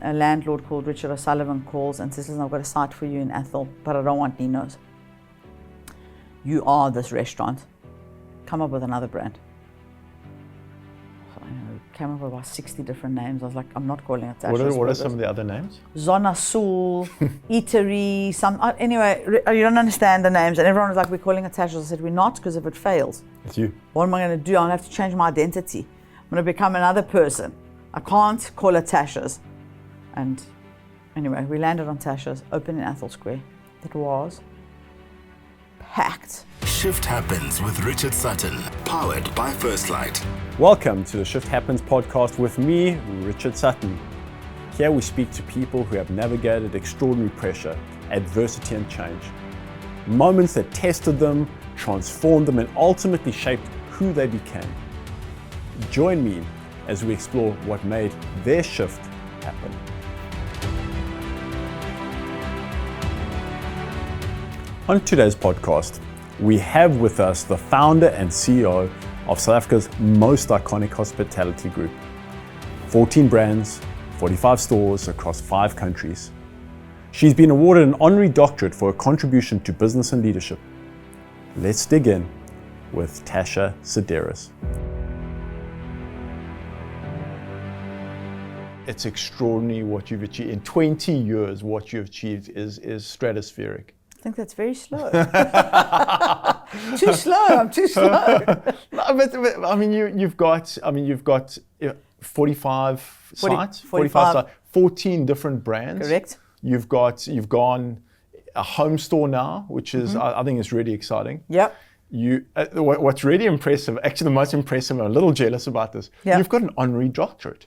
a landlord called Richard O'Sullivan calls and says, listen, I've got a site for you in Athol, but I don't want Nino's. You are this restaurant. Come up with another brand. So I came up with about 60 different names. I was like, I'm not calling it Tasha's. What are some of the other names? Zona Sul, Eatery, anyway, you don't understand the names. And everyone was like, we're calling it Tasha's. I said, we're not, because if it fails, It's you. what am I going to do? I'll have to change my identity. I'm going to become another person. I can't call it Tasha's. And anyway, we landed on Tasha's, open in Athol Square. It was packed. Shift Happens with Richard Sutton, powered by First Light. Welcome to the Shift Happens podcast with me, Richard Sutton. Here we speak to people who have navigated extraordinary pressure, adversity and change. Moments that tested them, transformed them and ultimately shaped who they became. Join me as we explore what made their shift happen. On today's podcast, we have with us the founder and CEO of South Africa's most iconic hospitality group. 14 brands, 45 stores across 5 countries. She's been awarded an honorary doctorate for her contribution to business and leadership. Let's dig in with Natasha Sideris. It's extraordinary what you've achieved. In 20 years, what you've achieved is stratospheric. I think that's very slow. Too slow. I'm too slow. No, but I mean, you've got 45 sites, 45 sites, 14 different brands. Correct. You've gone a home store now, which is I think is really exciting. Yep. What's really impressive, actually the most impressive, I'm a little jealous about this. Yep. You've got an honorary doctorate.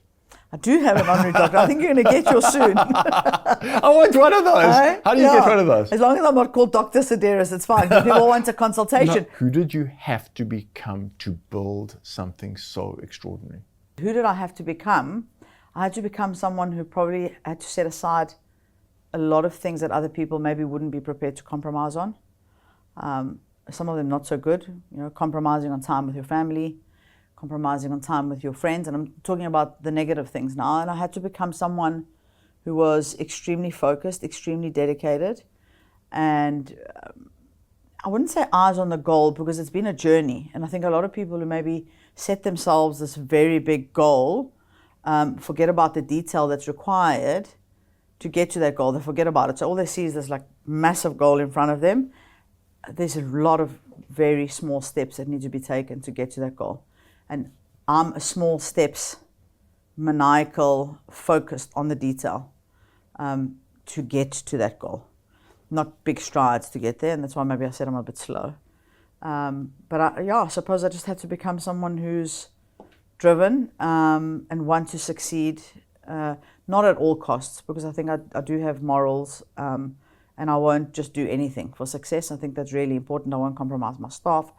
I do have an honorary doctorate. I think you're going to get yours soon. I want one of those. How do you get one of those? As long as I'm not called Dr. Sideris, it's fine. People want a consultation. No, who did you have to become to build something so extraordinary? Who did I have to become? I had to become someone who probably had to set aside a lot of things that other people maybe wouldn't be prepared to compromise on. Some of them not so good. Compromising on time with your family, compromising on time with your friends, and I'm talking about the negative things now. And I had to become someone who was extremely focused, extremely dedicated, and I wouldn't say eyes on the goal because it's been a journey. And I think a lot of people who maybe set themselves this very big goal forget about the detail that's required to get to that goal. They forget about it. So all they see is this like massive goal in front of them. There's a lot of very small steps that need to be taken to get to that goal. And I'm a small steps, maniacal, focused on the detail to get to that goal. Not big strides to get there, and that's why maybe I said I'm a bit slow. But I suppose I just had to become someone who's driven and want to succeed, not at all costs, because I think I do have morals, and I won't just do anything for success. I think that's really important. I won't compromise my staff.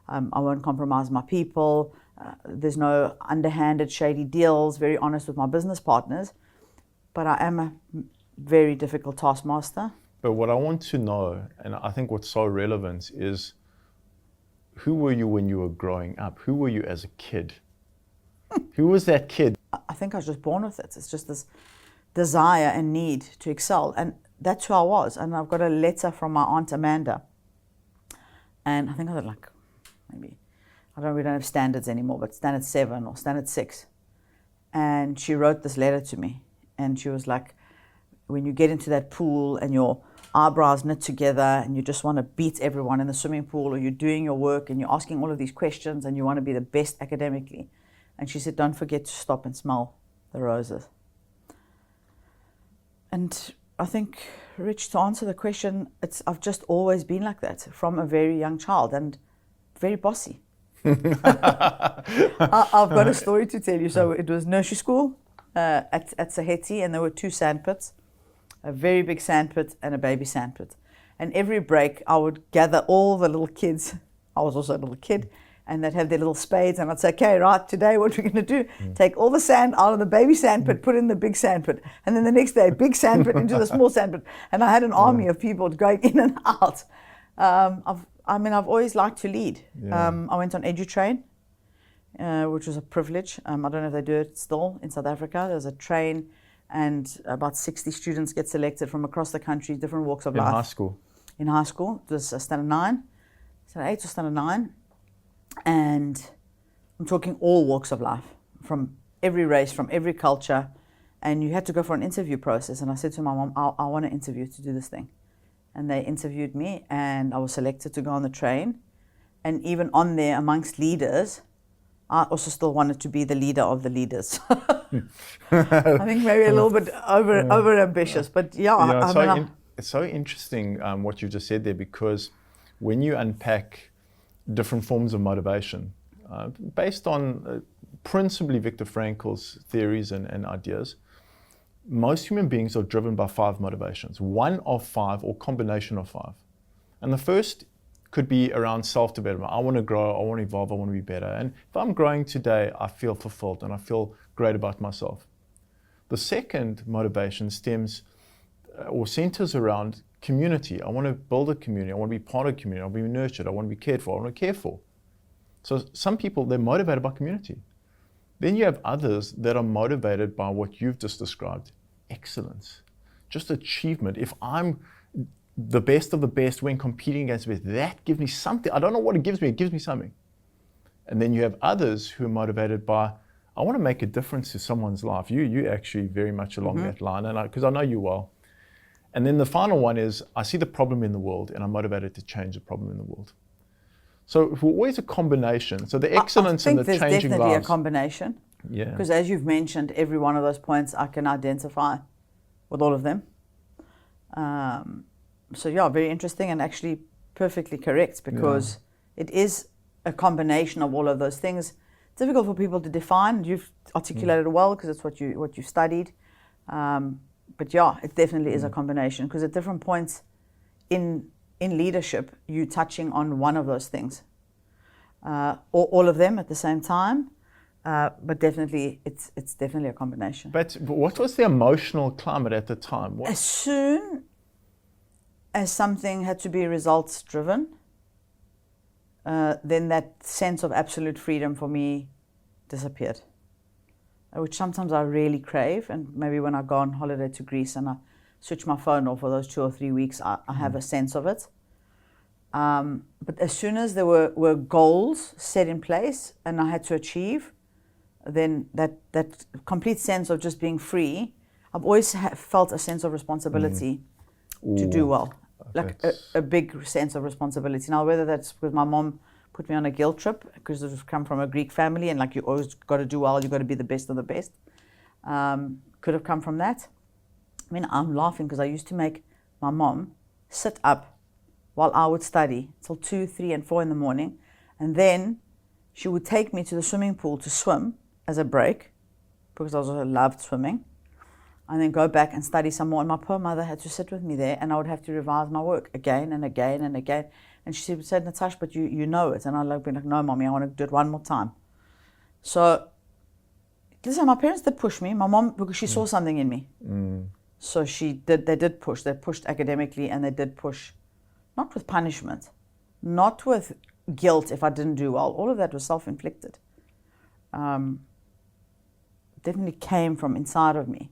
I won't compromise my people. There's no underhanded, shady deals, very honest with my business partners. But I am a very difficult taskmaster. But what I want to know, and I think what's so relevant, is who were you when you were growing up? Who were you as a kid? Who was that kid? I think I was just born with it. It's just this desire and need to excel. And that's who I was. And I've got a letter from my Aunt Amanda. And I think I was like, we don't have standards anymore, but standard 7 or standard 6. And she wrote this letter to me. And she was like, when you get into that pool and your eyebrows knit together and you just want to beat everyone in the swimming pool, or you're doing your work and you're asking all of these questions and you want to be the best academically. And she said, don't forget to stop and smell the roses. And I think, Rich, to answer the question, I've just always been like that from a very young child and very bossy. I've got a story to tell you. So it was nursery school at Saheti, and there were 2 sandpits, a very big sandpit and a baby sandpit. And every break I would gather all the little kids. I was also a little kid. And they'd have their little spades, and I'd say, okay, right, today what we're going to do, take all the sand out of the baby sandpit, put it in the big sandpit. And then the next day, big sandpit into the small sandpit. And I had an army of people going in and out. I've always liked to lead. I went on EduTrain, which was a privilege. I don't know if they do it still in South Africa. There's a train and about 60 students get selected from across the country, different walks of In life. high school. In high school, it was standard 9, standard 8 or standard 9, and I'm talking all walks of life, from every race, from every culture, and you had to go for an interview process. And I said to my mom, I want to interview to do this thing. And they interviewed me, and I was selected to go on the train. And even on there, amongst leaders, I also still wanted to be the leader of the leaders. I think maybe a little bit over ambitious, but It's so interesting what you just said there, because when you unpack different forms of motivation, based on principally Viktor Frankl's theories and ideas, most human beings are driven by 5 motivations, one of 5 or combination of 5. And the first could be around self-development. I want to grow, I want to evolve, I want to be better. And if I'm growing today, I feel fulfilled and I feel great about myself. The second motivation stems or centers around community. I want to build a community, I want to be part of a community, I want to be nurtured, I want to be cared for, I want to care for. So some people, they're motivated by community. Then you have others that are motivated by what you've just described, excellence, just achievement. If I'm the best of the best when competing against the best, that gives me something. I don't know what it gives me something. And then you have others who are motivated by, I want to make a difference to someone's life. You actually very much along that line, and because I know you well. And then the final one is, I see the problem in the world and I'm motivated to change the problem in the world. So we're always a combination. So the excellence and the changing lives. I think there's definitely a combination. Yeah. Because as you've mentioned, every one of those points I can identify with all of them. So yeah, very interesting and actually perfectly correct, because it is a combination of all of those things. Difficult for people to define. You've articulated it well because it's what you studied. But yeah, it definitely is a combination, because at different points in leadership, you're touching on one of those things, or all of them at the same time. But definitely, it's definitely a combination. But what was the emotional climate at the time? As soon as something had to be results driven, then that sense of absolute freedom for me disappeared, which sometimes I really crave. And maybe when I go on holiday to Greece and I switch my phone off for those 2 or 3 weeks, I have a sense of it. But as soon as there were goals set in place and I had to achieve, then that complete sense of just being free, I've always felt a sense of responsibility to do well, like a big sense of responsibility. Now, whether that's because my mom put me on a guilt trip, because I've come from a Greek family and like you always got to do well, you got to be the best of the best, could have come from that. I mean, I'm laughing because I used to make my mom sit up while I would study till 2, 3, and 4 in the morning, and then she would take me to the swimming pool to swim as a break, because I also loved swimming, and then go back and study some more. And my poor mother had to sit with me there, and I would have to revise my work again and again and again. And she would say, Natasha, but you know it. And I'd be like, no, mommy, I want to do it one more time. So, listen, my parents did push me. My mom, because she saw something in me. So they did push. They pushed academically, and they did push, not with punishment, not with guilt if I didn't do well. All of that was self-inflicted. Definitely came from inside of me.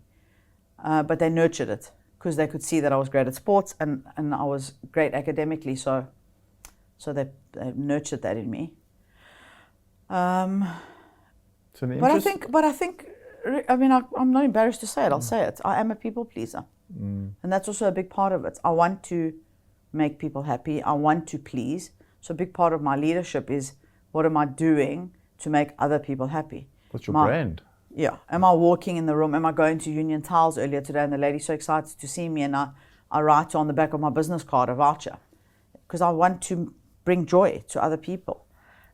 But they nurtured it because they could see that I was great at sports and I was great academically. So they nurtured that in me. But I think, I mean, I'm not embarrassed to say it. I'll say it. I am a people pleaser. And that's also a big part of it. I want to make people happy. I want to please. So a big part of my leadership is, what am I doing to make other people happy? What's your brand? Yeah. Am I walking in the room? Am I going to Union Tiles earlier today and the lady's so excited to see me, and I write on the back of my business card a voucher because I want to bring joy to other people.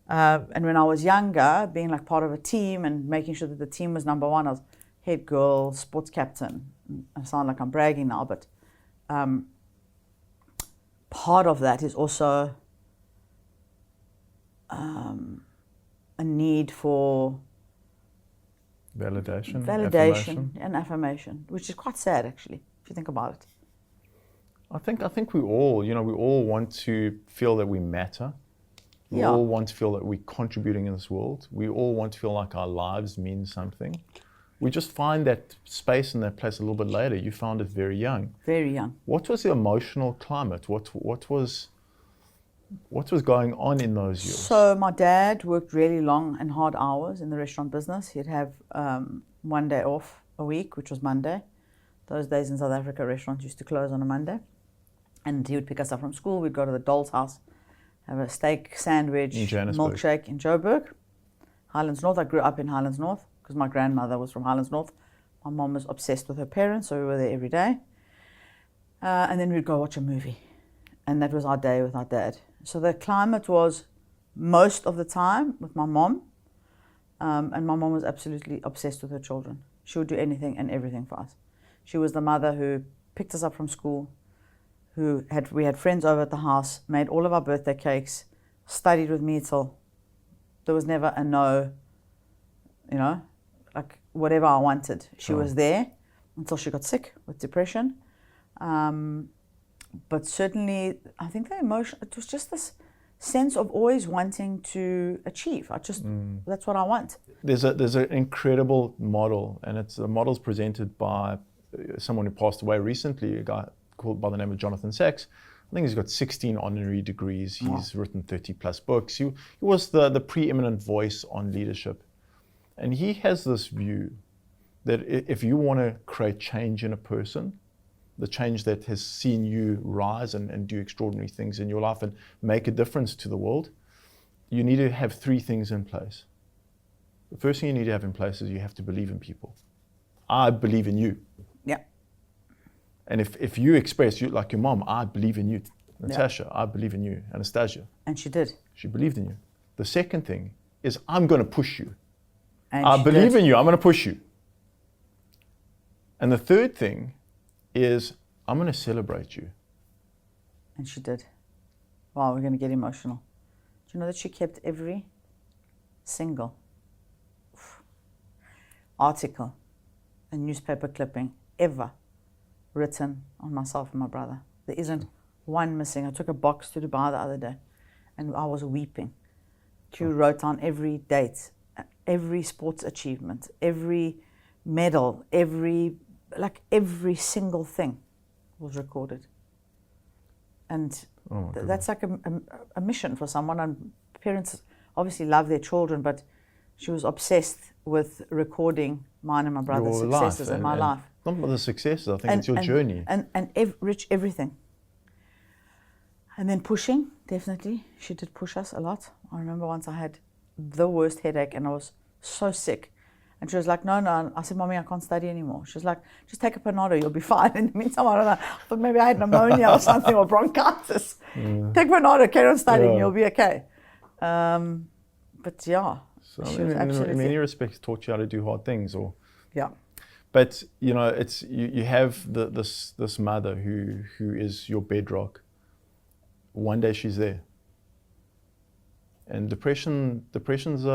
And when I was younger, being like part of a team and making sure that the team was number one, I was head girl, sports captain. I sound like I'm bragging now, but part of that is also a need for validation and affirmation, which is quite sad actually, if you think about it. I think we all want to feel that we matter. We all want to feel that we're contributing in this world. We all want to feel like our lives mean something. We just find that space and that place a little bit later. You found it very young. Very young. What was the emotional climate? What was going on in those years? So my dad worked really long and hard hours in the restaurant business. He'd have 1 day off a week, which was Monday. Those days in South Africa, restaurants used to close on a Monday. And he would pick us up from school. We'd go to the doll's house, have a steak sandwich, milkshake in Joburg, Highlands North. I grew up in Highlands North because my grandmother was from Highlands North. My mom was obsessed with her parents, so we were there every day. And then we'd go watch a movie. And that was our day with our dad. So the climate was most of the time with my mom. And my mom was absolutely obsessed with her children. She would do anything and everything for us. She was the mother who picked us up from school, we had friends over at the house, made all of our birthday cakes, studied with me till there was never a no, like whatever I wanted. She was there until she got sick with depression. But certainly, I think the emotion, it was just this sense of always wanting to achieve. That's what I want. There's an incredible model, and the model's presented by someone who passed away recently, a guy called by the name of Jonathan Sachs. I think he's got 16 honorary degrees. He's written 30 plus books. He was the preeminent voice on leadership. And he has this view that if you want to create change in a person, the change that has seen you rise and do extraordinary things in your life and make a difference to the world, you need to have 3 things in place. The first thing you need to have in place is you have to believe in people. I believe in you. Yeah. And if you express, like your mom, I believe in you. Natasha, I believe in you. Anastasia. And she did. She believed in you. The second thing is I'm going to push you. And I believe in you. I'm going to push you. And the third thing is I'm going to celebrate you. And she did. Wow, we're going to get emotional. Do you know that she kept every single article and newspaper clipping ever written on myself and my brother? There isn't one missing. I took a box to Dubai the other day and I was weeping. She wrote down every date, every sports achievement, every medal, every single thing was recorded. And that's like a mission for someone. And parents obviously love their children, but she was obsessed with recording mine and my brother's successes in my life. Not about the successes, I think it's your journey. And everything. And then pushing, definitely. She did push us a lot. I remember once I had the worst headache and I was so sick. And she was like, no. I said, Mommy, I can't study anymore. She was like, just take a Panado, you'll be fine. In the meantime, I don't know, I thought maybe I had pneumonia or something or bronchitis. Take Panado, carry on studying, you'll be okay. But yeah, so she was absolutely... in many respects taught you how to do hard things. Yeah. But it's you have this mother who is your bedrock. One day she's there. And depression's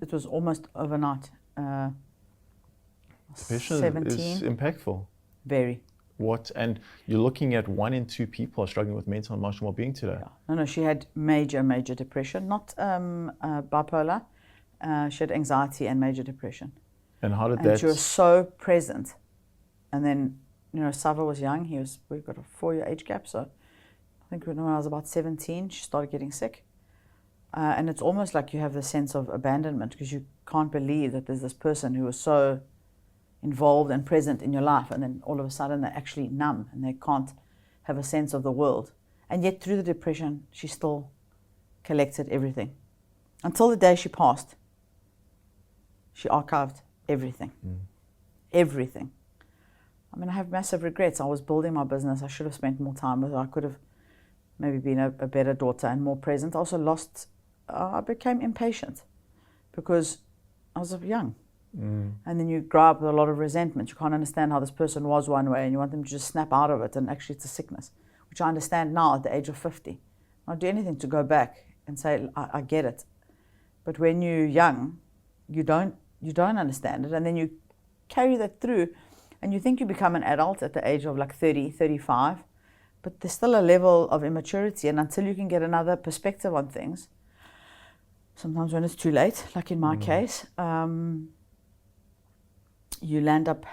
it was almost overnight. Depression 17. is impactful. Very. And you're looking at 1 in 2 people are struggling with mental and emotional well-being today. Yeah. No, she had major depression, not bipolar. She had anxiety and major depression. And how did and that... she was so present. And then, Sava was young. We've got a 4-year age gap. So I think when I was about 17, she started getting sick. And it's almost like you have this sense of abandonment because you can't believe that there's this person who was so involved and present in your life, and then all of a sudden they're actually numb and they can't have a sense of the world. And yet through the depression, she still collected everything. Until the day she passed, she archived everything. Everything. I mean, I have massive regrets. I was building my business. I should have spent more time with her. I could have maybe been a better daughter and more present. I also I became impatient because I was young. And then you grow up with a lot of resentment. You can't understand how this person was one way and you want them to just snap out of it, and actually it's a sickness, which I understand now at the age of 50. I'll do anything to go back and say, I get it. But when you're young, you don't understand it, and then you carry that through and you think you become an adult at the age of 30, 35, but there's still a level of immaturity, and until you can get another perspective on things, sometimes when it's too late, like in my case, you land up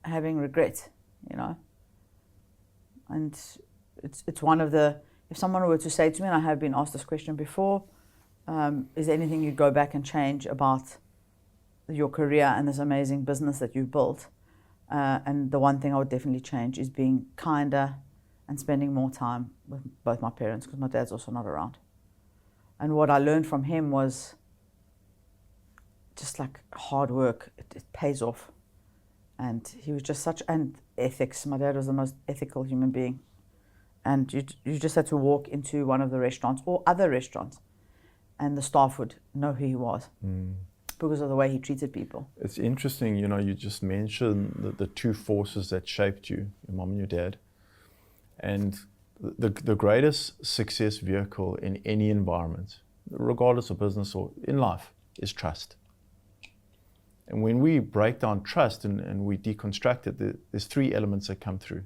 having regret, you know. And it's one of the, if someone were to say to me, and I have been asked this question before, is there anything you'd go back and change about your career and this amazing business that you've built? And the one thing I would definitely change is being kinder and spending more time with both my parents, because my dad's also not around. And what I learned from him was just like hard work, it pays off. And he was just such, and ethics. My dad was the most ethical human being. And you just had to walk into one of the restaurants or other restaurants, and the staff would know who he was because of the way he treated people. It's interesting, you know, you just mentioned the two forces that shaped you, your mom and your dad. And the greatest success vehicle in any environment, regardless of business or in life, is trust. And when we break down trust and we deconstruct it, there's three elements that come through.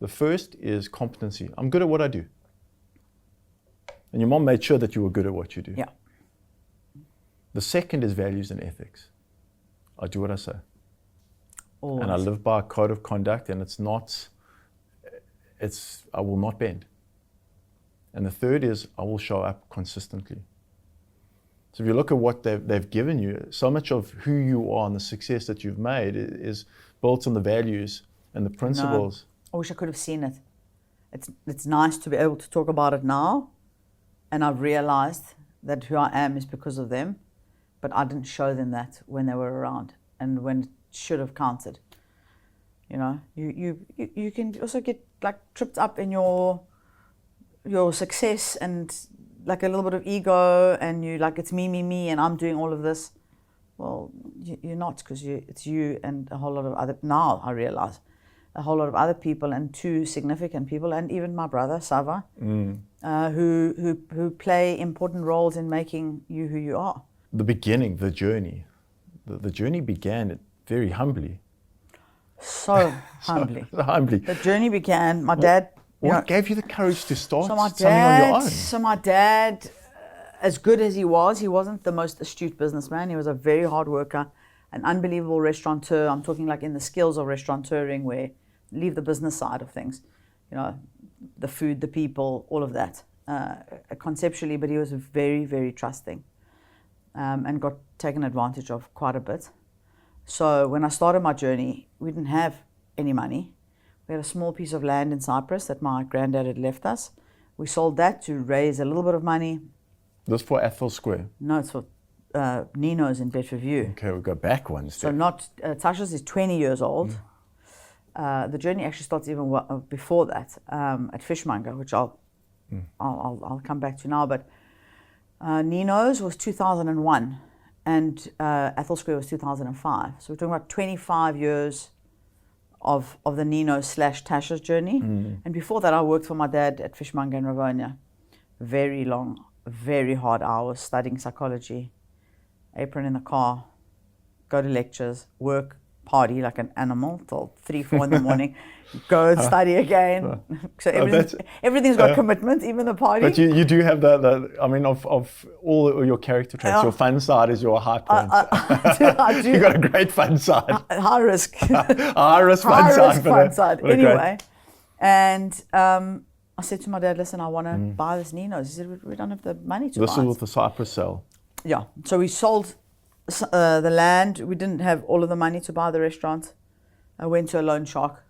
The first is competency. I'm good at what I do. And your mom made sure that you were good at what you do. Yeah. The second is values and ethics. I do what I say. Always. And I live by a code of conduct, and I will not bend. And the third is I will show up consistently. So if you look at what they've given you, so much of who you are and the success that you've made is built on the values and the principles. No, I wish I could have seen it. It's nice to be able to talk about it now, and I've realized that who I am is because of them, but I didn't show them that when they were around and when it should have counted. You know, you can also get like tripped up in your success and like a little bit of ego, and you like, it's me, and I'm doing all of this. Well, you're not, because it's you and a whole lot of other, now I realize, a whole lot of other people, and two significant people, and even my brother, Sava, who play important roles in making you who you are. The beginning, the journey. The journey began very humbly. So humbly. So humbly. The journey began, my dad... What gave you the courage to start something on your own? So my dad, as good as he wasn't the most astute businessman. He was a very hard worker, an unbelievable restaurateur. I'm talking like in the skills of restaurateuring, where leave the business side of things, you know, the food, the people, all of that, conceptually, but he was very, very trusting, and got taken advantage of quite a bit. So when I started my journey, we didn't have any money. We had a small piece of land in Cyprus that my granddad had left us. We sold that to raise a little bit of money. This for Athol Square? No, it's for Nino's in Bedford View. Okay, we'll go back one step. So not, Tasha's is 20 years old. The journey actually starts even before that, at Fishmonger, which I'll come back to now. But Nino's was 2001, and Athol Square was 2005. So we're talking about 25 years of the Nino / Tasha's journey. And before that, I worked for my dad at Fishmonger in Ravonia. Very long, very hard hours, studying psychology, apron in the car, go to lectures, work, party like an animal till 3-4 in the morning, go and study again. So everything's got commitment, even the party. But you do have that, I mean, of all your character traits, your fun side is your high point. I do. You've got a great fun side. High risk. High risk fun side. Anyway, and I said to my dad, listen, I want to buy this Nino's. He said, we don't have the money to buy it. This is with the Cyprus sale. Yeah. So we sold the land. We didn't have all of the money to buy the restaurant. I went to a loan shark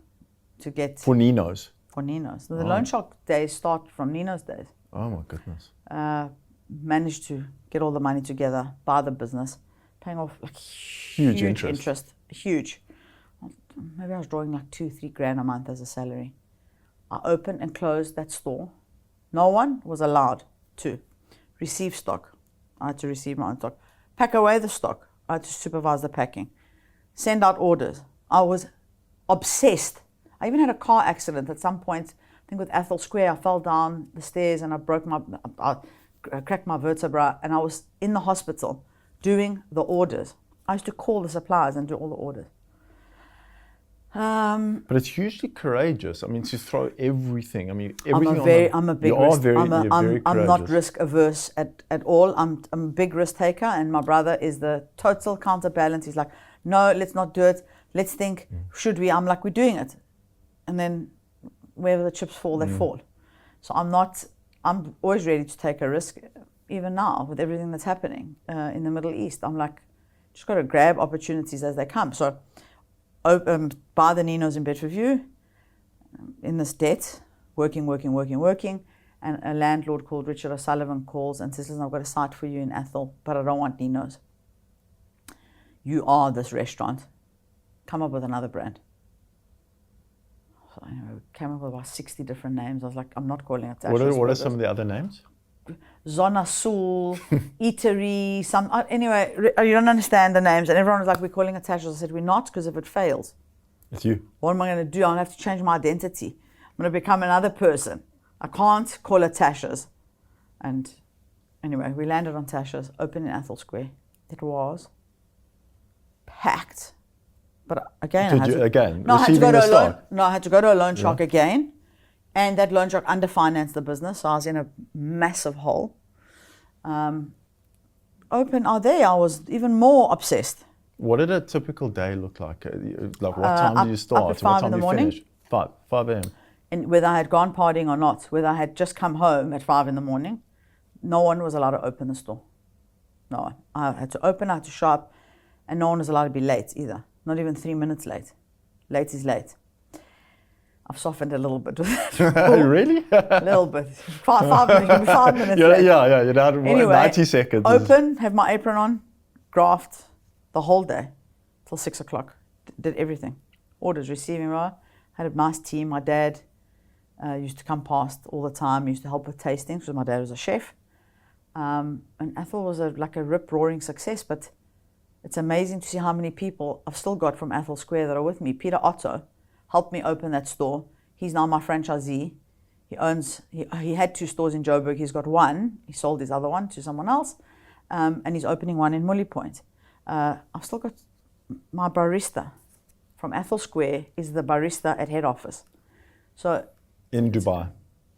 to get... For Nino's? For Nino's. The loan shark days start from Nino's days. Oh my goodness. Managed to get all the money together, buy the business, paying off like huge interest. Huge. Maybe I was drawing like 2-3 grand a month as a salary. I opened and closed that store. No one was allowed to receive stock. I had to receive my own stock. Pack away the stock. I had to supervise the packing. Send out orders. I was obsessed. I even had a car accident at some point. I think with Athol Square, I fell down the stairs and I cracked my vertebra, and I was in the hospital doing the orders. I used to call the suppliers and do all the orders. But it's hugely courageous. I mean, to throw everything. I mean, I'm a big risk. I'm not risk averse at all. I'm a big risk taker, and my brother is the total counterbalance. He's like, no, let's not do it. Let's think, should we? I'm like, we're doing it. And then wherever the chips fall, they fall. So I'm always ready to take a risk, even now with everything that's happening in the Middle East. I'm like, just got to grab opportunities as they come. So buy the Ninos in Bedfordview, in this debt, working. And a landlord called Richard O'Sullivan calls and says, listen, I've got a site for you in Athol, but I don't want Ninos. You are this restaurant. Come up with another brand. So anyway, we came up with about 60 different names. I was like, I'm not calling it Tasha's. What are some of the other names? Zona Sul, Eatery, anyway, you don't understand the names. And everyone was like, we're calling it Tasha's. I said, we're not, because if it fails, It's you. what am I going to do? I'll have to change my identity. I'm going to become another person. I can't call it Tasha's. And anyway, we landed on Tasha's, open in Athol Square. It was packed. But again, I had to go to a loan shark again. And that loan shark underfinanced the business, so I was in a massive hole. I was even more obsessed. What did a typical day look like? Like what time do you start? Up at 5 in the morning. Finish? 5 a.m. And whether I had gone partying or not, whether I had just come home at 5 in the morning, no one was allowed to open the store. No one. I had to open, I had to shop, and no one was allowed to be late either. Not even 3 minutes late. Late is late. I've softened a little bit with that. Really? A little bit. 5 minutes, you'll be 5 minutes late. Yeah, you're down to Anyway, 90 seconds. Open, have my apron on, graft the whole day till 6 o'clock. Did everything. Orders, receiving, right? Had a nice team. My dad used to come past all the time, used to help with tastings because my dad was a chef. And Athol was like a rip-roaring success, but it's amazing to see how many people I've still got from Athol Square that are with me. Peter Otto helped me open that store. He's now my franchisee. He had 2 stores in Joburg. He's got 1. He sold his other one to someone else. And he's opening 1 in Mully Point. I've still got my barista from Athol Square is the barista at head office. So in Dubai.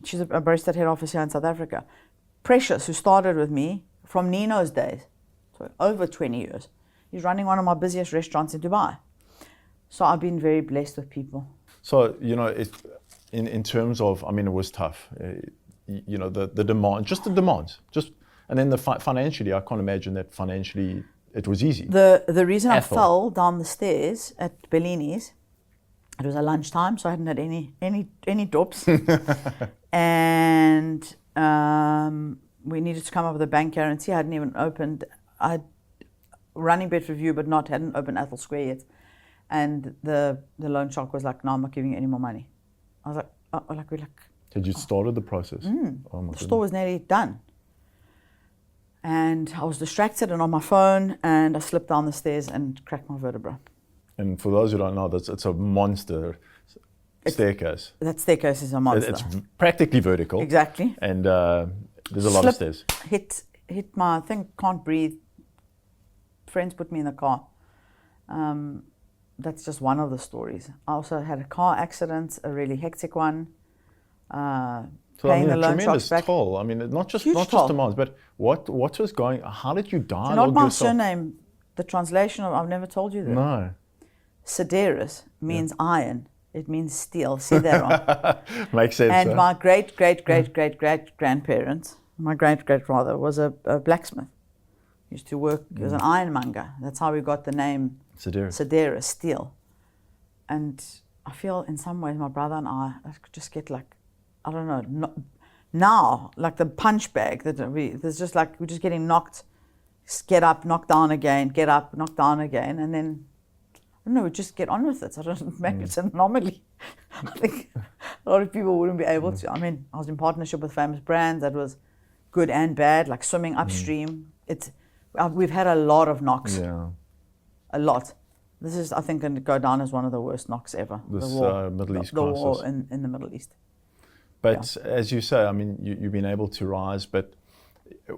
She's a barista at head office here in South Africa. Precious, who started with me from Nino's days, so over 20 years. He's running one of my busiest restaurants in Dubai. So I've been very blessed with people. So, in terms of, I mean, it was tough. The demand, just the demands. And then financially, I can't imagine that financially it was easy. The reason Athol. I fell down the stairs at Bellini's, it was a lunchtime, so I hadn't had any drops. And we needed to come up with a bank guarantee. I hadn't even opened, running Bedfordview, but hadn't opened Athol Square yet. And the loan shark was like, no, I'm not giving you any more money. I was like, Had you started the process? The store was nearly done. And I was distracted and on my phone, and I slipped down the stairs and cracked my vertebra. And for those who don't know, it's a monster staircase. That staircase is a monster. It's practically vertical. Exactly. And there's a lot of stairs. Hit my thing, can't breathe. Friends put me in the car. That's just one of the stories. I also had a car accident, a really hectic one. Paying the loan sharks back. Toll. I mean, not just demands, but what was going? How did you die? So not my surname. The translation of I've never told you that. No. Sideris means iron. It means steel. Sideron. Makes sense. And my great grandparents, my great rather, was a blacksmith. He used to work as an ironmonger. That's how we got the name Sideris, steel. And I feel in some ways my brother and I could just get like, I don't know, now, like the punch bag, there's just like, we're just getting knocked, get up, knock down again, get up, knock down again, and then, I don't know, we just get on with it. I don't know, maybe it's an anomaly. I think a lot of people wouldn't be able to. I mean, I was in partnership with famous brands that was good and bad, like swimming upstream. We've had a lot of knocks. Yeah. A lot. This is, I think, going to go down as one of the worst knocks ever. This Middle East crisis. The war in the Middle East. But as you say, I mean, you've been able to rise, but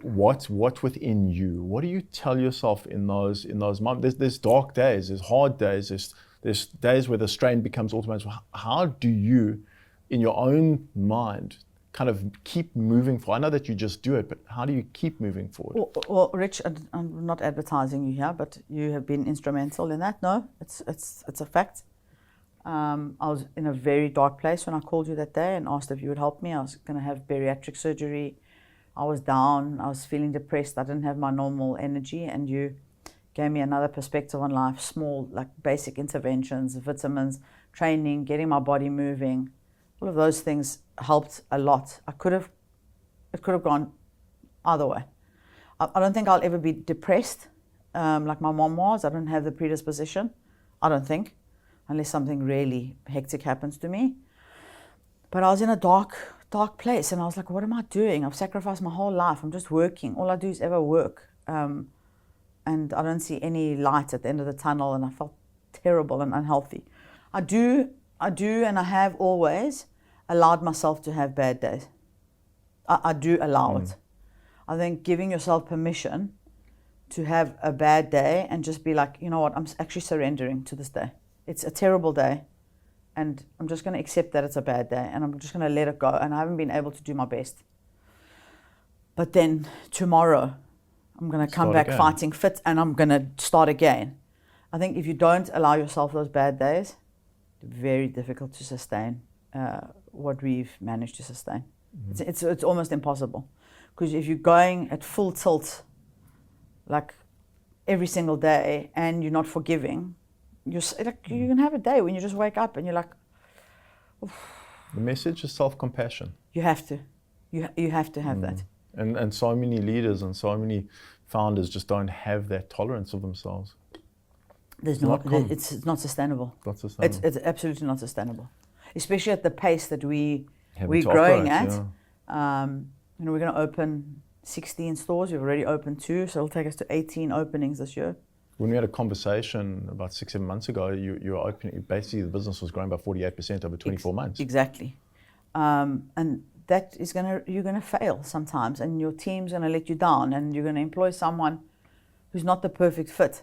what within you? What do you tell yourself in those moments? There's dark days, there's hard days, there's days where the strain becomes automatic. How do you, in your own mind, kind of keep moving forward? I know that you just do it, but how do you keep moving forward? Well, Rich, I'm not advertising you here, but you have been instrumental in that. No, it's a fact. I was in a very dark place when I called you that day and asked if you would help me. I was going to have bariatric surgery. I was down. I was feeling depressed. I didn't have my normal energy, and you gave me another perspective on life. Small, like basic interventions, vitamins, training, getting my body moving. All of those things helped a lot. It could have gone either way. I don't think I'll ever be depressed like my mom was. I don't have the predisposition. I don't think, unless something really hectic happens to me. But I was in a dark place, and I was like, what am I doing? I've sacrificed my whole life. I'm just working. All I do is ever work. And I don't see any light at the end of the tunnel, and I felt terrible and unhealthy. I do, and I have always allowed myself to have bad days. I do allow it. I think giving yourself permission to have a bad day and just be like, you know what, I'm actually surrendering to this day. It's a terrible day, and I'm just going to accept that it's a bad day, and I'm just going to let it go, and I haven't been able to do my best. But then tomorrow, I'm going to come back fighting fit, and I'm going to start again. I think if you don't allow yourself those bad days, it's very difficult to sustain what we've managed to sustain. It's almost impossible, because if you're going at full tilt, like every single day, and you're not forgiving, you're going to have a day when you just wake up and you're like, oof. The message is self-compassion. You have to. You have to have that. And so many leaders and so many founders just don't have that tolerance of themselves. It's not sustainable. Not sustainable. It's absolutely not sustainable, especially at the pace that we're Having to growing operate, at. yeah. We're going to open 16 stores. We've already opened 2, so it'll take us to 18 openings this year. When we had a conversation about 6-7 months ago, you were opening. Basically, the business was growing by 48% over 24 months. Exactly, and that is you're gonna fail sometimes, and your team's gonna let you down, and you're gonna employ someone who's not the perfect fit.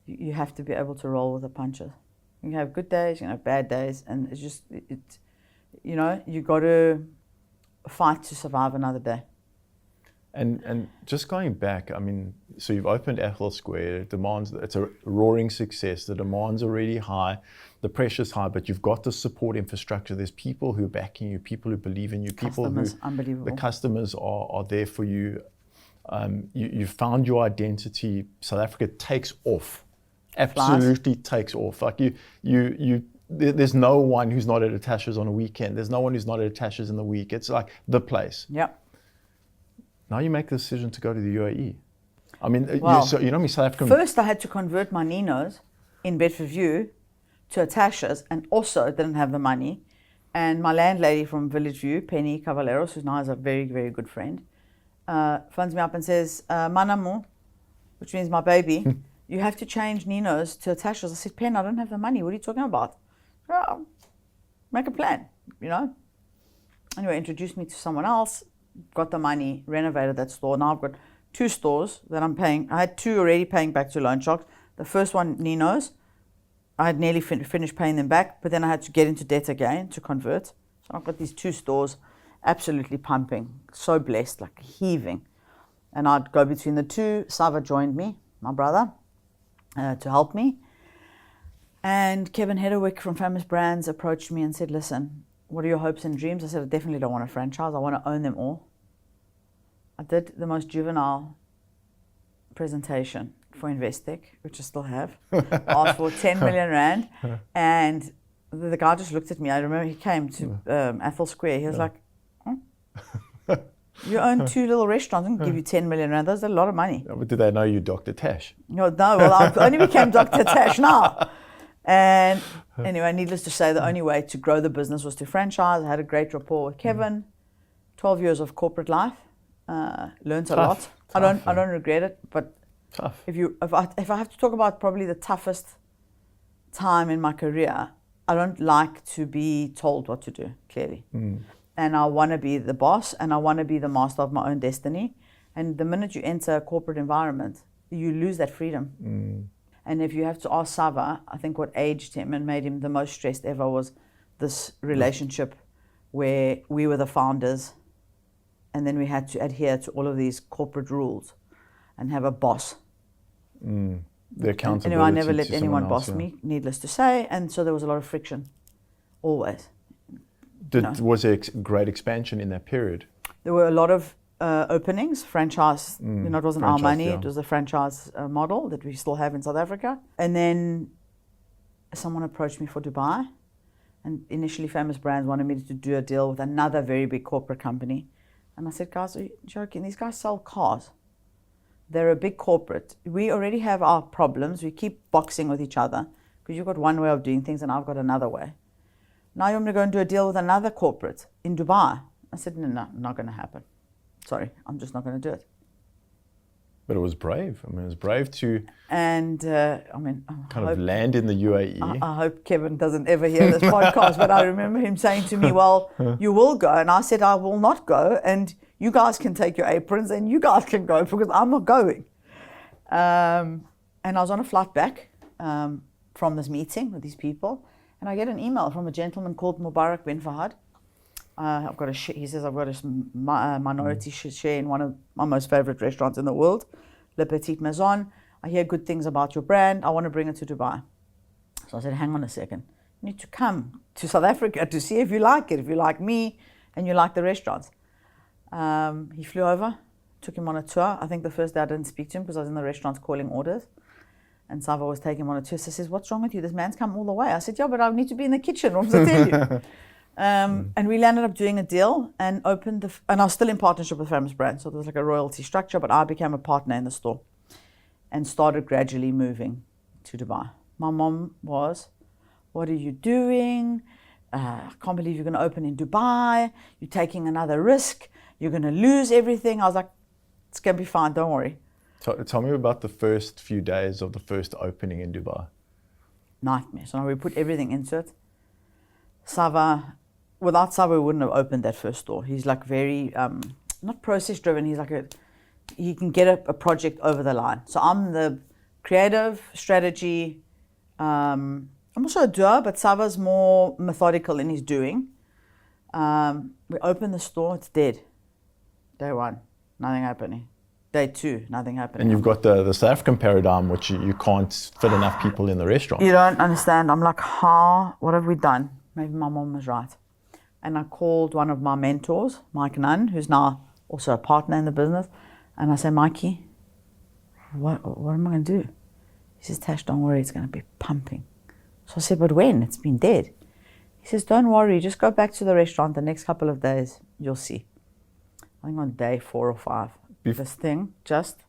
You have to be able to roll with the punches. You can have good days, you can have bad days, and it's just you got to fight to survive another day. And just going back, I mean, so you've opened Athol Square. It's a roaring success. The demands are really high, the pressure's high, but you've got the support infrastructure. There's people who are backing you, people who believe in you, Customers, unbelievable. The customers are there for you. You found your identity. South Africa takes off, absolutely takes off. Like there's no one who's not at a Tasha's on a weekend. There's no one who's not at a Tasha's in the week. It's like the place. Yep. Now you make the decision to go to the UAE. I mean, well, you know me, South African. First, I had to convert my Nino's in Bedford View to a Tasha's, and also didn't have the money. And my landlady from Village View, Penny Cavaleros, who now is a very, very good friend, phones me up and says, Manamu, which means my baby, you have to change Nino's to a Tasha's. I said, Pen, I don't have the money. What are you talking about? Oh, make a plan, Anyway, introduced me to someone else. Got the money, renovated that store. Now I've got 2 stores that I'm paying. I had 2 already paying back to loan sharks. The first one, Nino's, I had nearly finished paying them back, but then I had to get into debt again to convert. So I've got these 2 stores, absolutely pumping, so blessed, like heaving. And I'd go between the 2. Sava joined me, my brother, to help me. And Kevin Hedderwick from Famous Brands approached me and said, listen, what are your hopes and dreams? I said, I definitely don't want a franchise. I want to own them all. I did the most juvenile presentation for Investec, which I still have. Asked for 10 million rand. And the guy just looked at me. I remember he came to Athol Square. He was like, you own 2 little restaurants. I'm going to give you 10 million rand. That's a lot of money. But did they know you Dr. Tash? No, well, I only became Dr. Tash now. And anyway, needless to say, the only way to grow the business was to franchise. I had a great rapport with Kevin. 12 years of corporate life. Learned a lot. I don't regret it, but tough. If I have to talk about probably the toughest time in my career, I don't like to be told what to do, clearly. And I want to be the boss, and I want to be the master of my own destiny. And the minute you enter a corporate environment, you lose that freedom. And if you have to ask Sava, I think what aged him and made him the most stressed ever was this relationship where we were the founders and then we had to adhere to all of these corporate rules and have a boss. The accountability. Anyway, I never let to anyone someone else, boss me, needless to say, and so there was a lot of friction, always. Was there great expansion in that period? There were a lot of openings, franchise, it wasn't our franchise, money, yeah. it was the franchise model that we still have in South Africa. And then someone approached me for Dubai, and initially Famous Brands wanted me to do a deal with another very big corporate company. And I said, guys, are you joking? These guys sell cars. They're a big corporate. We already have our problems. We keep boxing with each other because you've got one way of doing things and I've got another way. Now you want me to go and do a deal with another corporate in Dubai? I said, no, not going to happen. Sorry, I'm just not going to do it. But it was brave. I mean, it was brave to And land in the UAE. I hope Kevin doesn't ever hear this podcast, but I remember him saying to me, well, you will go. And I said, I will not go. And you guys can take your aprons and you guys can go because I'm not going. And I was on a flight back from this meeting with these people. And I get an email from a gentleman called Mubarak bin Fahad. He says, I've got a minority share in one of my most favorite restaurants in the world, Le Petit Maison. I hear good things about your brand. I want to bring it to Dubai. So I said, hang on a second. You need to come to South Africa to see if you like it, if you like me and you like the restaurants. He flew over, took him on a tour. I think the first day I didn't speak to him because I was in the restaurants calling orders. And Sava was taking him on a tour. So he says, what's wrong with you? This man's come all the way. I said, yeah, but I need to be in the kitchen. What does I tell you? And we ended up doing a deal and opened and I was still in partnership with Famous Brands. So there was like a royalty structure, but I became a partner in the store and started gradually moving to Dubai. My mom was, what are you doing? I can't believe you're going to open in Dubai. You're taking another risk. You're going to lose everything. I was like, it's going to be fine. Don't worry. Tell me about the first few days of the first opening in Dubai. Nightmare. So we put everything into it. Without Sava, we wouldn't have opened that first store. He's like very, not process driven. He's like he can get a project over the line. So I'm the creative strategy. I'm also a doer, but Sava's more methodical in his doing. We open the store, it's dead. Day one, nothing happening. Day two, nothing happening. And you've got the South African paradigm, which you can't fit enough people in the restaurant. You don't understand. I'm like, what have we done? Maybe my mom was right. And I called one of my mentors, Mike Nunn, who's now also a partner in the business. And I said, Mikey, what am I going to do? He says, Tash, don't worry, it's going to be pumping. So I said, but when? It's been dead. He says, don't worry, just go back to the restaurant the next couple of days, you'll see. I think on day 4 or 5, this thing just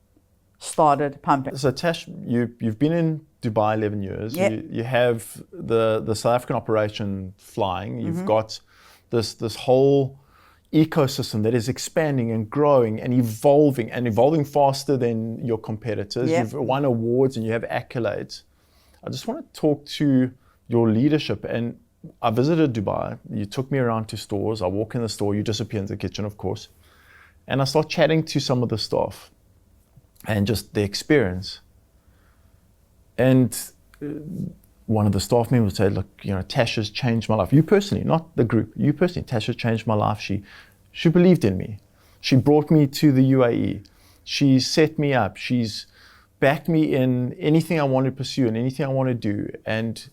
started pumping. So Tash, you've been in Dubai 11 years. Yep. You have the South African operation flying. You've got this whole ecosystem that is expanding and growing and evolving faster than your competitors. Yep. You've won awards and you have accolades. I just want to talk to your leadership. And I visited Dubai. You took me around to stores. I walk in the store. You disappear in the kitchen, of course. And I start chatting to some of the staff and just the experience. And one of the staff members said, look, Tasha's changed my life. You personally, not the group, you personally, Tasha changed my life. She believed in me. She brought me to the UAE. She set me up. She's backed me in anything I want to pursue and anything I want to do. And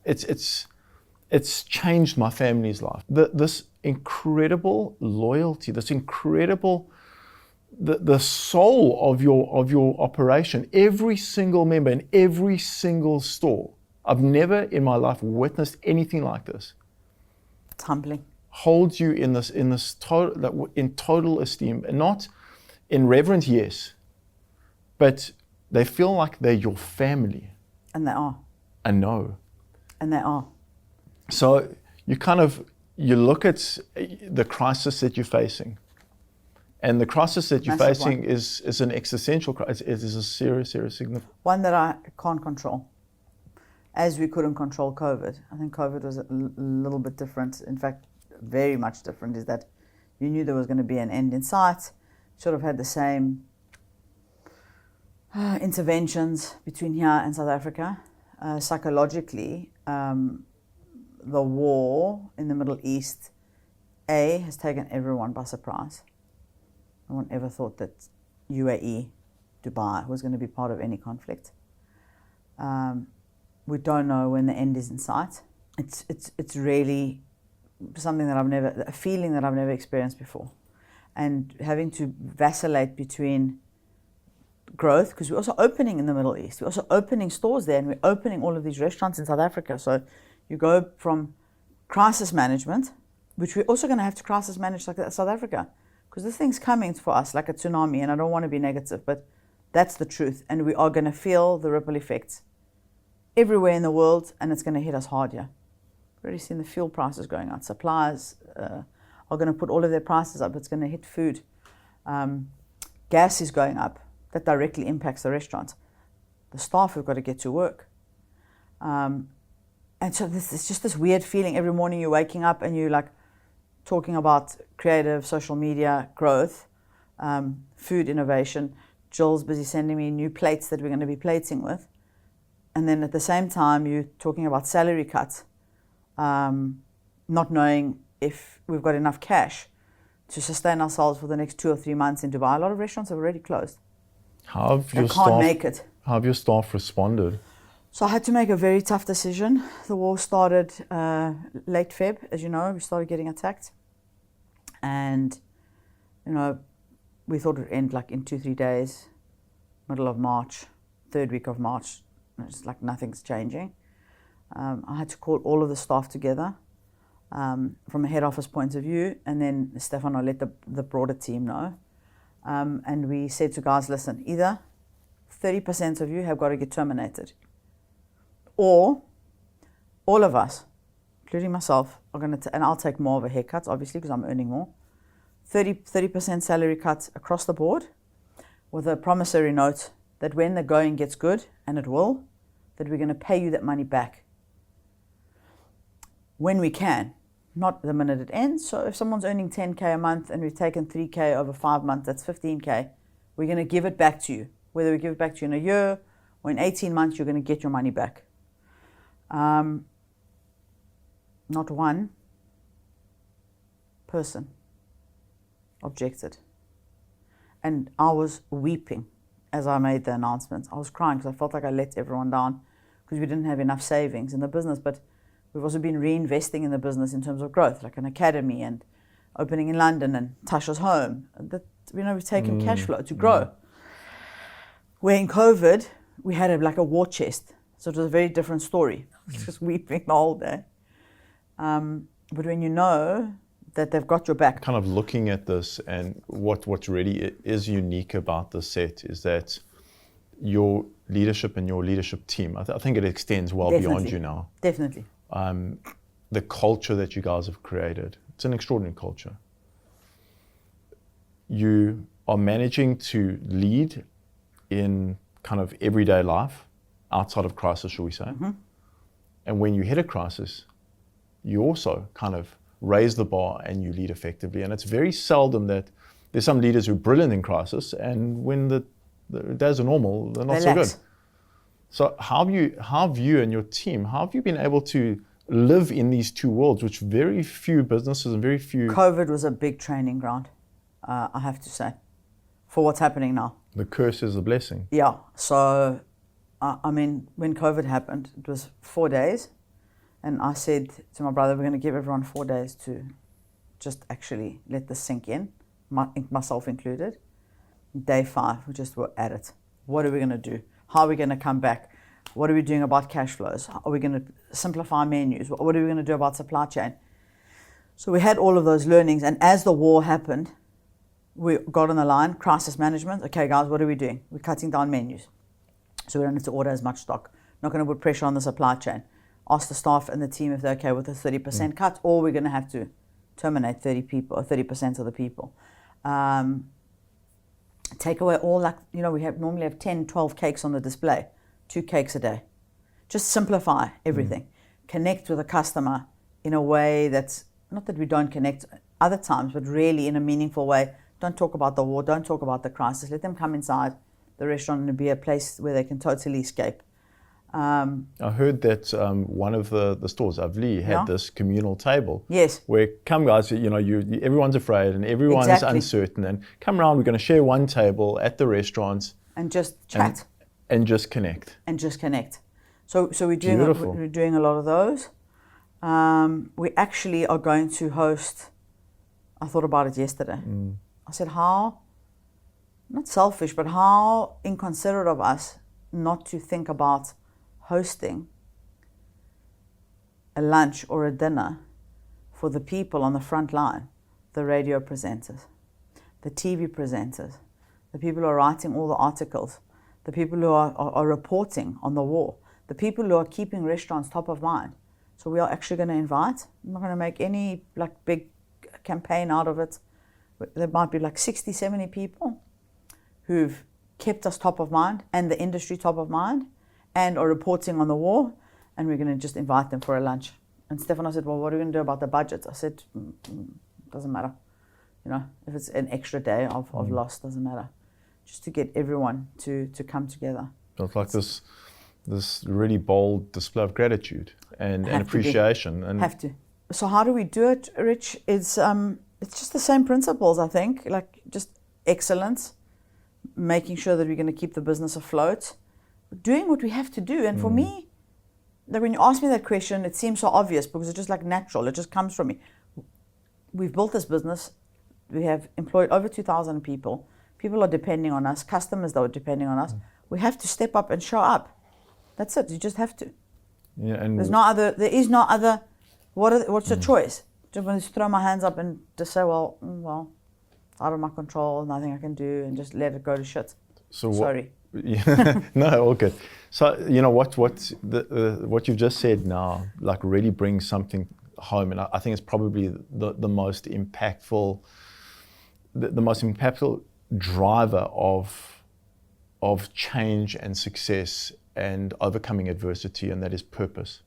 it's changed my family's life. This incredible loyalty, this incredible, the soul of your operation, every single member in every single store. I've never in my life witnessed anything like this. It's humbling. Holds you in total esteem, and not in reverence, yes, but they feel like they're your family. And they are. I know. And they are. So you look at the crisis that you're facing, and the crisis that you're Massive facing one. is an existential crisis. It is a serious significant. One that I can't control. As we couldn't control COVID. I think COVID was a little bit different. In fact, very much different, is that you knew there was going to be an end in sight. Sort of had the same interventions between here and South Africa. Psychologically, the war in the Middle East, has taken everyone by surprise. No one ever thought that UAE, Dubai, was going to be part of any conflict. We don't know when the end is in sight. It's really something that a feeling that I've never experienced before. And having to vacillate between growth, because we're also opening in the Middle East, we're also opening stores there, and we're opening all of these restaurants in South Africa. So you go from crisis management, which we're also going to have to crisis manage like South Africa, because this thing's coming for us like a tsunami, and I don't want to be negative, but that's the truth. And we are going to feel the ripple effects everywhere in the world, and it's going to hit us hard here. We've already seen the fuel prices going up. Suppliers are going to put all of their prices up. It's going to hit food. Gas is going up. That directly impacts the restaurants. The staff have got to get to work. And so it's just this weird feeling. Every morning you're waking up and you're like talking about creative, social media, growth, food innovation. Jill's busy sending me new plates that we're going to be plating with. And then at the same time, you're talking about salary cuts, not knowing if we've got enough cash to sustain ourselves for the next 2 or 3 months in Dubai. A lot of restaurants have already closed. How have your staff responded? So I had to make a very tough decision. The war started late Feb, as you know. We started getting attacked. And, we thought it would end like in 2-3 days, middle of March, 3rd week of March. It's like nothing's changing. I had to call all of the staff together from a head office point of view, and then Stefano let the broader team know. And we said to guys, listen, either 30% of you have got to get terminated, or all of us, including myself, are going to, and I'll take more of a haircut, obviously, because I'm earning more, 30% salary cuts across the board, with a promissory note that when the going gets good, and it will, that we're going to pay you that money back when we can, not the minute it ends. So if someone's earning 10K a month and we've taken 3K over 5 months, that's 15K. We're going to give it back to you. Whether we give it back to you in a year or in 18 months, you're going to get your money back. Not one person objected. And I was weeping as I made the announcements. I was crying because I felt like I let everyone down because we didn't have enough savings in the business. But we've also been reinvesting in the business in terms of growth, like an academy and opening in London and Tasha's home. We've taken cash flow to grow. Where in COVID, we had a war chest. So it was a very different story. I was just weeping the whole day. But when you know that they've got your back. Kind of looking at this, and what really is unique about this set is that your leadership and your leadership team, I think it extends well beyond you now. Definitely. The culture that you guys have created, it's an extraordinary culture. You are managing to lead in kind of everyday life, outside of crisis, shall we say. Mm-hmm. And when you hit a crisis, you also kind of raise the bar and you lead effectively. And it's very seldom that there's some leaders who are brilliant in crisis, and when the days are normal, they're not so good. So how have you and your team, how have you been able to live in these two worlds, which very few businesses and very few... COVID was a big training ground, I have to say, for what's happening now. The curse is a blessing. Yeah. So, when COVID happened, it was 4 days. And I said to my brother, we're going to give everyone 4 days to just actually let this sink in, myself included. Day 5, we just were at it. What are we going to do? How are we going to come back? What are we doing about cash flows? Are we going to simplify menus? What are we going to do about supply chain? So we had all of those learnings. And as the war happened, we got on the line, crisis management. Okay, guys, what are we doing? We're cutting down menus. So we don't have to order as much stock. Not going to put pressure on the supply chain. Ask the staff and the team if they're okay with a 30% cut, or we're going to have to terminate 30 people or 30% of the people. Take away all we normally have 10, 12 cakes on the display, 2 cakes a day. Just simplify everything. Connect with the customer in a way that's, not that we don't connect other times, but really in a meaningful way. Don't talk about the war, don't talk about the crisis. Let them come inside the restaurant and be a place where they can totally escape. I heard that one of the stores, Avli, had Yeah. this communal table. Yes. Where come guys, everyone's afraid and everyone's Exactly. uncertain, and come around, we're going to share one table at the restaurants And just chat. and just connect. And just connect. So we're doing Beautiful. we're doing a lot of those. We actually are going to host. I thought about it yesterday. I said, how, not selfish, but how inconsiderate of us not to think about hosting a lunch or a dinner for the people on the front line, the radio presenters, the TV presenters, the people who are writing all the articles, the people who are reporting on the war, the people who are keeping restaurants top of mind. So we are actually going to invite, I'm not going to make any big campaign out of it. There might be 60, 70 people who've kept us top of mind and the industry top of mind and are reporting on the war, and we're going to just invite them for a lunch. And Stefano said, well, what are we going to do about the budget? I said, doesn't matter. If it's an extra day of loss, doesn't matter. Just to get everyone to come together. So it's like this really bold display of gratitude and appreciation. And have to. So how do we do it, Rich? It's just the same principles, I think. Just excellence, making sure that we're going to keep the business afloat, doing what we have to do. And for me, when you ask me that question, it seems so obvious because it's just natural. It just comes from me. We've built this business. We have employed over 2,000 people. People are depending on us. Customers that are depending on us. We have to step up and show up. That's it. You just have to. Yeah, and There is no other. What's the choice? Just want to throw my hands up and just say, well, it's out of my control. Nothing I can do, and just let it go to shit. So sorry. No, all good. So what you've just said now, really brings something home, and I think it's probably the most impactful, the most impactful driver of change and success and overcoming adversity, and that is purpose.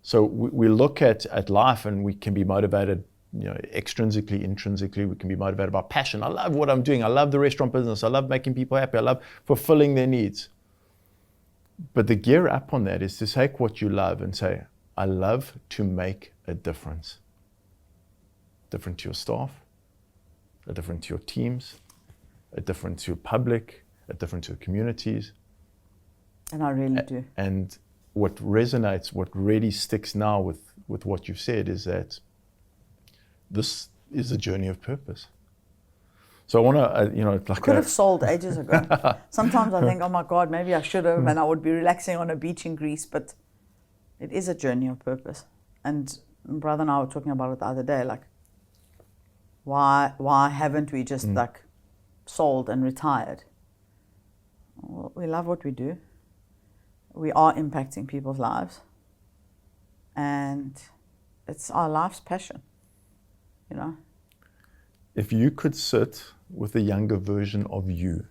So we look at life and we can be motivated, extrinsically, intrinsically. We can be motivated by passion. I love what I'm doing. I love the restaurant business. I love making people happy. I love fulfilling their needs. But the gear up on that is to take what you love and say, I love to make a difference. Different to your staff, a different to your teams, a different to your public, a different to your communities. And I really do. And what resonates, what really sticks now with what you've said is that this is a journey of purpose. So I want to, I could have sold ages ago. Sometimes I think, oh my God, maybe I should have, and I would be relaxing on a beach in Greece. But it is a journey of purpose. And my brother and I were talking about it the other day, why haven't we just sold and retired? Well, we love what we do. We are impacting people's lives, and it's our life's passion, If you could sit with a younger version of you,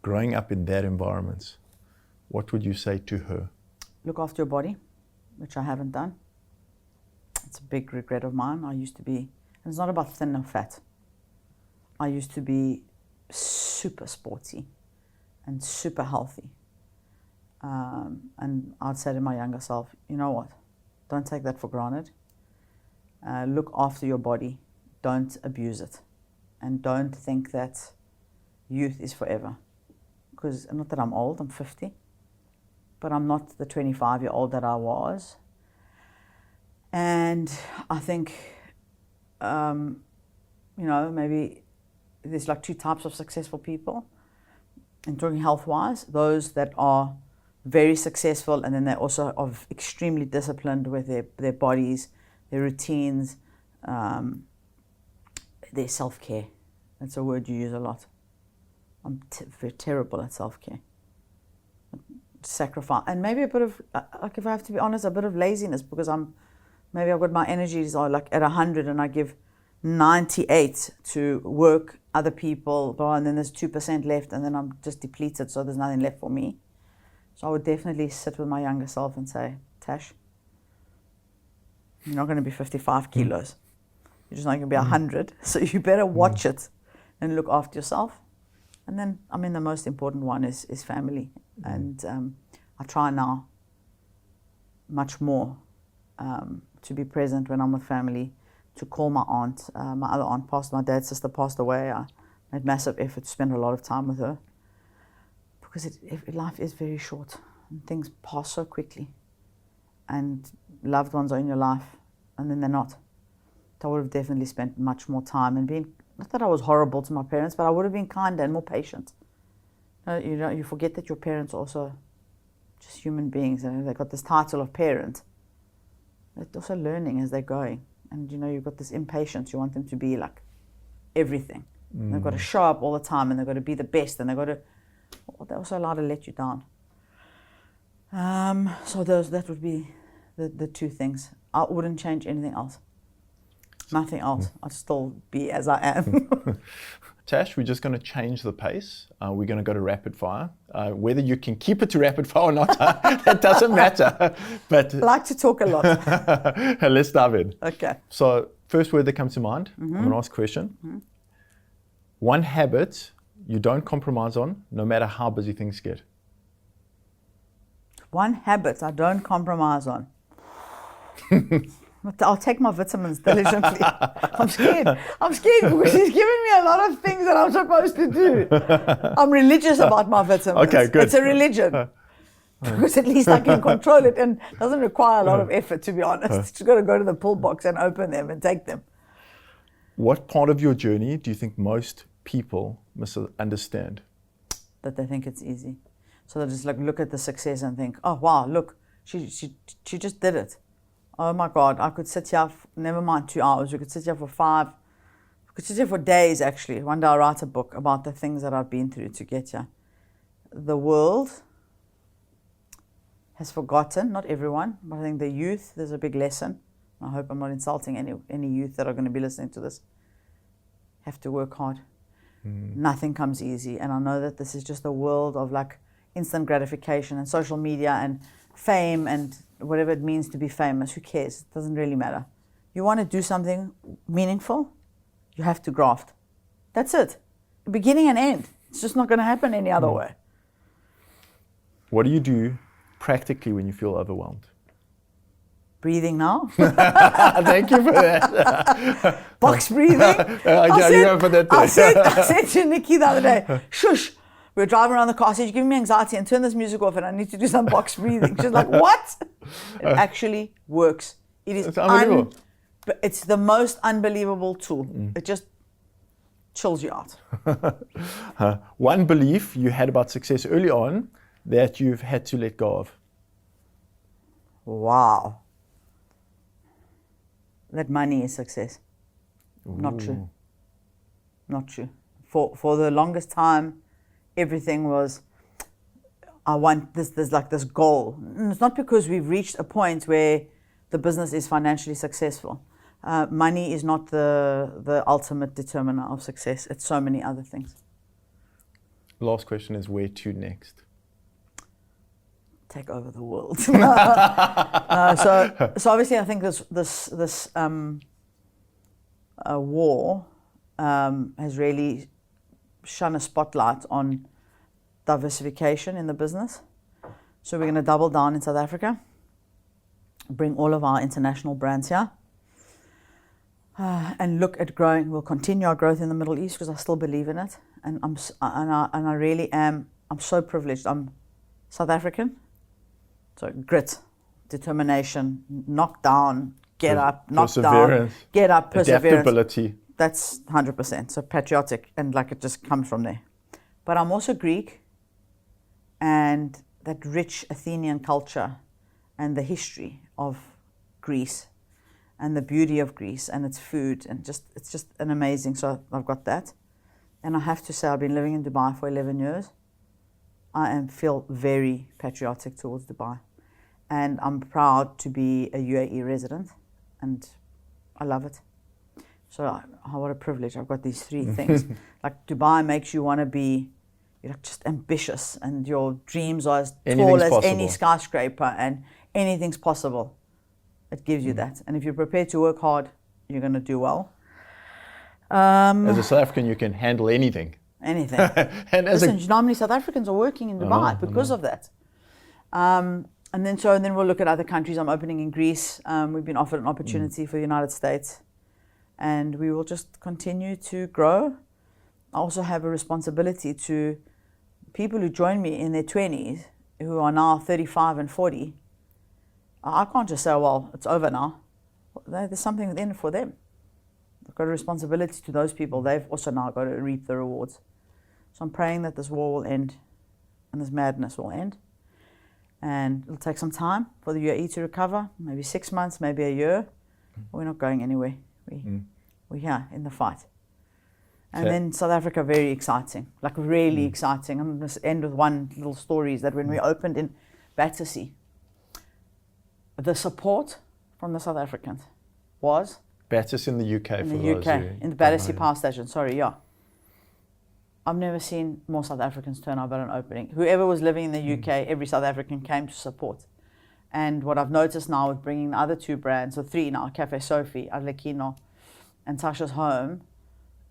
growing up in that environment, what would you say to her? Look after your body, which I haven't done. It's a big regret of mine. I used to be, and it's not about thin or fat. I used to be super sporty and super healthy. And I'd say to my younger self, you know what? Don't take that for granted. Look after your body. Don't abuse it. And don't think that youth is forever. Because not that I'm old, I'm 50. But I'm not the 25-year-old that I was. And I think, maybe there's two types of successful people. And talking health-wise, those that are very successful, and then they also are extremely disciplined with their bodies, their routines, their self-care. That's a word you use a lot. I'm very terrible at self-care. Sacrifice, and maybe a bit of, if I have to be honest, a bit of laziness, because maybe I've got my energies are at 100 and I give 98 to work, other people, and then there's 2% left, and then I'm just depleted, so there's nothing left for me. So I would definitely sit with my younger self and say, Tash, you're not going to be 55 kilos. You're just not going to be 100. So you better watch it and look after yourself. And then, the most important one is family. And I try now much more to be present when I'm with family, to call my aunt. My other aunt passed, my dad's sister passed away. I made massive effort to spend a lot of time with her because life is very short and things pass so quickly and loved ones are in your life and then they're not. So I would have definitely spent much more time and been, not that I was horrible to my parents, but I would have been kinder and more patient. You forget that your parents are also just human beings. They've got this title of parent. They're also learning as they're going. And you've got this impatience. You want them to be like everything. They've got to show up all the time and they've got to be the best and they're also allowed to let you down. So that would be the two things. I wouldn't change anything else. Nothing else. I'd still be as I am. Tash, we're just going to change the pace. We're going to go to rapid fire. Whether you can keep it to rapid fire or not, that doesn't matter. But I like to talk a lot. Let's dive in. Okay. So, first word that comes to mind, I'm going to ask a question. One habit you don't compromise on, no matter how busy things get. One habit I don't compromise on. I'll take my vitamins diligently. I'm scared because he's giving me a lot of things that I'm supposed to do. I'm religious about my vitamins. Okay, good. It's a religion. Because at least I can control it and it doesn't require a lot of effort, to be honest. Just got to go to the pull box and open them and take them. What part of your journey do you think most people misunderstand? That they think it's easy. So they just look at the success and think, oh wow, look, she just did it. Oh my God, I could sit here, never mind 2 hours, we could sit here for 5, we could sit here for days actually. One day I'll write a book about the things that I've been through to get here. The world has forgotten, not everyone, but I think the youth, there's a big lesson. I hope I'm not insulting any youth that are going to be listening to this. Have to work hard. Nothing comes easy. And I know that this is just a world of instant gratification and social media and fame and whatever it means to be famous. Who cares? It doesn't really matter. You want to do something meaningful, you have to graft. That's it. Beginning and end. It's just not going to happen any other way. What do you do practically when you feel overwhelmed? Breathing now. Thank you for that. Box breathing. I said to Nikki the other day, shush. We were driving around the car. I said, you're giving me anxiety and turn this music off and I need to do some box breathing. She's like, what? It actually works. It's unbelievable. It's the most unbelievable tool. It just chills you out. One belief you had about success early on that you've had to let go of. Wow. That money is success. Ooh. Not true. Not true. For the longest time, everything was, I want this, there's this goal. And it's not because we've reached a point where the business is financially successful. Money is not the ultimate determiner of success. It's so many other things. Last question is, where to next? Take over the world. So obviously I think this war has really shone a spotlight on diversification in the business. So we're going to double down in South Africa, bring all of our international brands here, and look at growing. We'll continue our growth in the Middle East because I still believe in it, and I really am. I'm so privileged. I'm South African, so grit, determination, knock down, get up, knock down, get up, perseverance. Adaptability. That's 100%. So patriotic, and it just comes from there. But I'm also Greek, and that rich Athenian culture and the history of Greece and the beauty of Greece and its food and it's just an amazing. So I've got that. And I have to say I've been living in Dubai for 11 years. I feel very patriotic towards Dubai. And I'm proud to be a UAE resident, and I love it. So what a privilege. I've got these 3 things. Dubai makes you want to be just ambitious, and your dreams are as tall as any skyscraper, and anything's possible. It gives you that. And if you're prepared to work hard, you're going to do well. As a South African, you can handle anything. Anything. And Listen, you know how many South Africans are working in Dubai because of that. And then we'll look at other countries. I'm opening in Greece. We've been offered an opportunity for the United States, and we will just continue to grow. I also have a responsibility to people who join me in their 20s, who are now 35 and 40. I can't just say, well, it's over now. There's something in it for them. I've got a responsibility to those people. They've also now got to reap the rewards. So I'm praying that this war will end and this madness will end. And it'll take some time for the UAE to recover, maybe 6 months, maybe a year. We're not going anywhere. We're here in the fight. And then South Africa, very exciting, like really exciting. I'm going to end with one little story, is that when we opened in Battersea, the support from the South Africans was... Battersea in the UK, in the UK, in the Battersea Power Station, I've never seen more South Africans turn up at an opening. Whoever was living in the UK, every South African came to support. And what I've noticed now with bringing the other 2 brands, so 3 now, Cafe Sophie, Arlecchino, and Tasha's Home,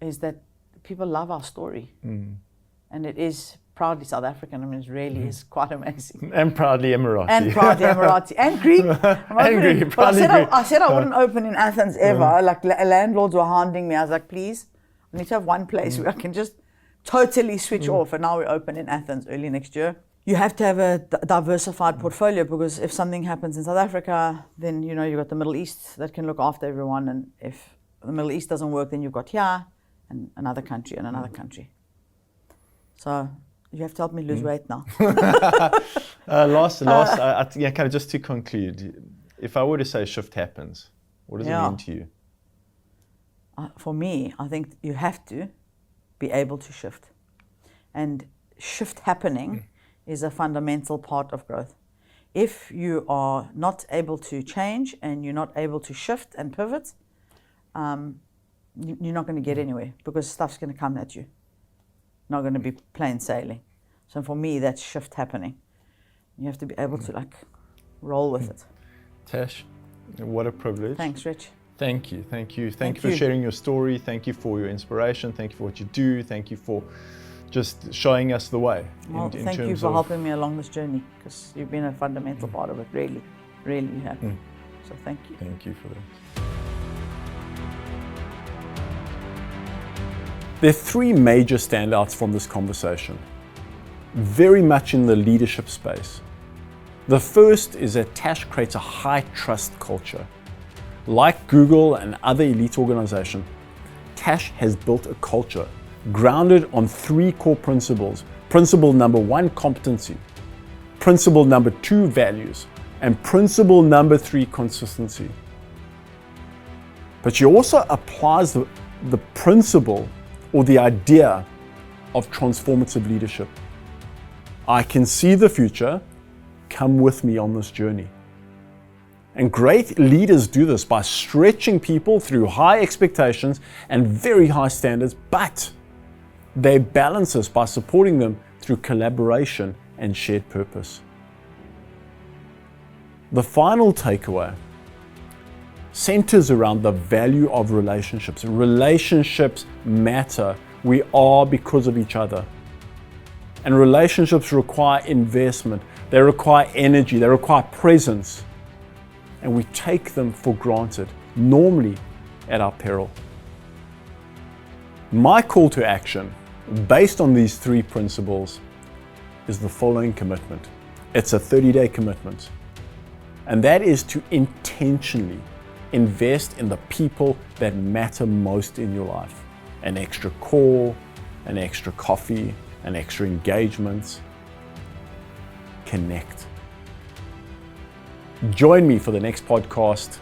is that people love our story. And it is proudly South African. I mean, it really is quite amazing. And proudly Emirati. And proudly Emirati. And Greek. I said I wouldn't open in Athens ever. Like landlords were hounding me. I was like, please, I need to have one place where I can just totally switch off. And now we open in Athens early next year. You have to have a diversified portfolio, because if something happens in South Africa, then you've got the Middle East that can look after everyone. And if the Middle East doesn't work, then you've got here and another country and another country. So you have to help me lose weight now. Kind of just to conclude, if I were to say shift happens, what does it mean to you? For me, I think you have to be able to shift. And shift happening is a fundamental part of growth. If you are not able to change and you're not able to shift and pivot, you're not going to get anywhere, because stuff's going to come at you. Not going to be plain sailing. So for me, that's shift happening. You have to be able to roll with it. Tash, what a privilege. Thanks, Rich. Thank you. Thank you for sharing your story. Thank you for your inspiration. Thank you for what you do. Thank you for just showing us the way. Well, thank you for helping me along this journey, because you've been a fundamental part of it. Really, really you have. So thank you. Thank you for that. There are 3 major standouts from this conversation, very much in the leadership space. The first is that Tash creates a high trust culture. Like Google and other elite organizations, Tash has built a culture grounded on 3 core principles. Principle number 1, competency. Principle number 2, values. And principle number 3, consistency. But she also applies the principle or the idea of transformative leadership. I can see the future. Come with me on this journey. And great leaders do this by stretching people through high expectations and very high standards, but they balance this by supporting them through collaboration and shared purpose. The final takeaway centers around the value of relationships. Relationships matter. We are because of each other. And relationships require investment. They require energy. They require presence. And we take them for granted, normally at our peril. My call to action, based on these 3 principles, is the following commitment. It's a 30-day commitment. And that is to intentionally invest in the people that matter most in your life. An extra call, an extra coffee, an extra engagement. Connect. Join me for the next podcast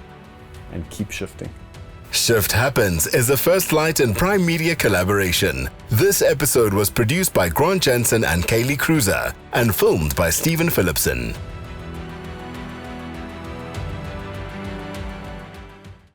and keep shifting. Shift Happens is a First Light and Prime Media collaboration. This episode was produced by Grant Jensen and Kaylee Cruiser and filmed by Stephen Phillipson.